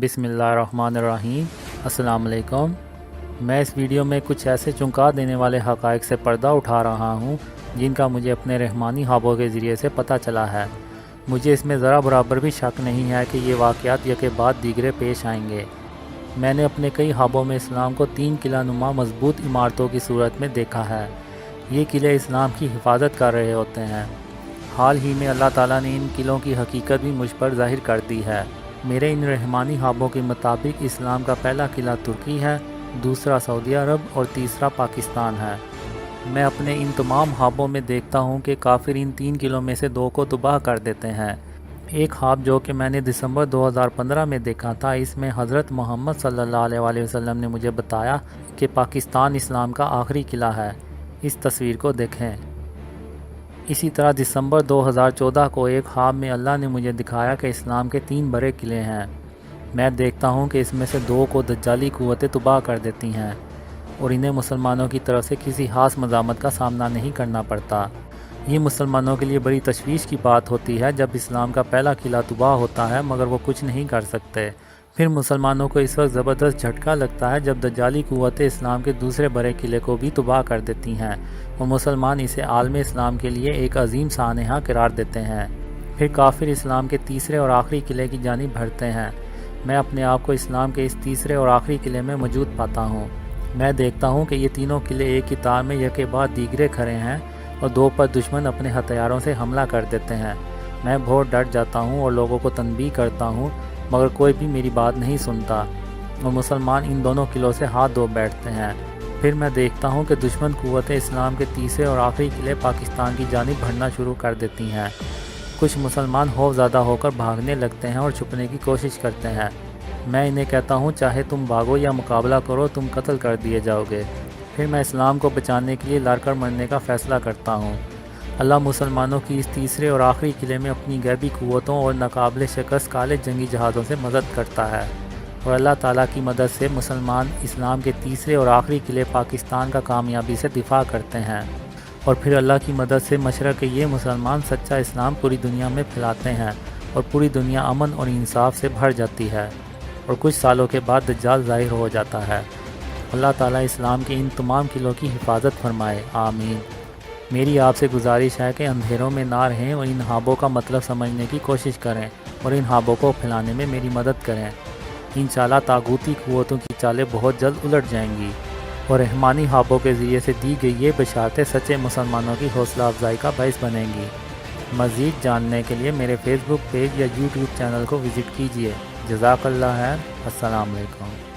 बिस्मिल्लाहिर्रहमानिर्रहीम। अस्सलाम वालेकुम। मैं इस वीडियो में कुछ ऐसे चौंका देने वाले हक़ाइक़ से पर्दा उठा रहा हूँ जिनका मुझे अपने रहमानी ख्वाबों के ज़रिए से पता चला है। मुझे इसमें ज़रा बराबर भी शक नहीं है कि ये वाक़यात यके बाद दीगरे पेश आएंगे। मैंने अपने कई ख्वाबों में इस्लाम को 3 किला नुमा मजबूत इमारतों की सूरत में देखा है। ये किले इस्लाम की हिफाजत कर रहे होते हैं। हाल ही में अल्लाह ताला ने इन किलों की हकीकत भी मुझ पर ज़ाहिर कर दी है। मेरे इन रहमानी ख्वाबों के मुताबिक इस्लाम का पहला किला तुर्की है, दूसरा सऊदी अरब और तीसरा पाकिस्तान है। मैं अपने इन तमाम ख्वाबों में देखता हूँ कि काफिर इन 3 किलों में से 2 को तबाह कर देते हैं। एक ख्वाब जो कि मैंने दिसंबर 2015 में देखा था, इसमें हज़रत मोहम्मद सल्लल्लाहु अलैहि वसल्लम ने मुझे बताया कि पाकिस्तान इस्लाम का आखिरी किला है। इस तस्वीर को देखें। इसी तरह दिसंबर 2014 को एक ख्वाब में अल्लाह ने मुझे दिखाया कि इस्लाम के 3 बड़े किले हैं। मैं देखता हूँ कि इसमें से 2 को दज्जाली क़ुव्वतें तबाह कर देती हैं और इन्हें मुसलमानों की तरफ से किसी खास मज़ामत का सामना नहीं करना पड़ता। ये मुसलमानों के लिए बड़ी तशवीश की बात होती है जब इस्लाम का पहला किला तबाह होता है मगर वो कुछ नहीं कर सकते। फिर मुसलमानों को इस वक्त ज़बरदस्त झटका लगता है जब दज्जाली क़ुव्वतें इस्लाम के दूसरे बड़े किले को भी तबाह कर देती हैं और मुसलमान इसे आलम इस्लाम के लिए एक अजीम सानहा करार देते हैं। फिर काफिर इस्लाम के तीसरे और आखिरी किले की जानिब बढ़ते हैं। मैं अपने आप को इस्लाम के इस तीसरे और आखिरी किले में मौजूद पाता हूँ। मैं देखता हूँ कि ये तीनों किले एक ही तार में यके बाद दीगरे खड़े हैं और 2 पर दुश्मन अपने हथियारों से हमला कर देते हैं। मैं बहुत डर जाता हूँ और लोगों को तनबीह करता हूँ मगर कोई भी मेरी बात नहीं सुनता और मुसलमान इन दोनों किलों से हाथ धो बैठते हैं। फिर मैं देखता हूँ कि दुश्मन क़ुव्वतें इस्लाम के तीसरे और आखिरी किले पाकिस्तान की जानिब बढ़ना शुरू कर देती हैं। कुछ मुसलमान खौफज़दा होकर भागने लगते हैं और छुपने की कोशिश करते हैं। मैं इन्हें कहता हूँ चाहे तुम भागो या मुकाबला करो, तुम कत्ल कर दिए जाओगे। फिर मैं इस्लाम को बचाने के लिए लड़कर मरने का फ़ैसला करता हूँ। अल्लाह मुसलमानों की इस तीसरे और आखिरी किले में अपनी गैबी क़ुव्वतों और नाकाबिले शिकस्त काले जंगी जहाज़ों से मदद करता है और अल्लाह ताला की मदद से मुसलमान इस्लाम के तीसरे और आखिरी किले पाकिस्तान का कामयाबी से दिफा करते हैं और फिर अल्लाह की मदद से मशरक़ के ये मुसलमान सच्चा इस्लाम पूरी दुनिया में फैलाते हैं और पूरी दुनिया अमन और इंसाफ से भर जाती है और कुछ सालों के बाद दज्जाल ज़ाहिर हो जाता है। अल्लाह ताला इस्लाम के इन तमाम किलों की हिफाजत फरमाए, आमीन। मेरी आपसे गुजारिश है कि अंधेरों में ना रहें और इन ख्वाबों का मतलब समझने की कोशिश करें और इन ख्वाबों को फैलाने में मेरी मदद करें। इंशाअल्लाह तागूती क़ुव्वतों की चालें बहुत जल्द उलट जाएंगी और रहमानी ख्वाबों के ज़रिए से दी गई ये बशारतें सच्चे मुसलमानों की हौसला अफजाई का बाइस बनेंगी। मज़ीद जानने के लिए मेरे फेसबुक पेज या यूट्यूब चैनल को विज़िट कीजिए। जज़ाकल्लाह खैर। अस्सलाम वालेकुम।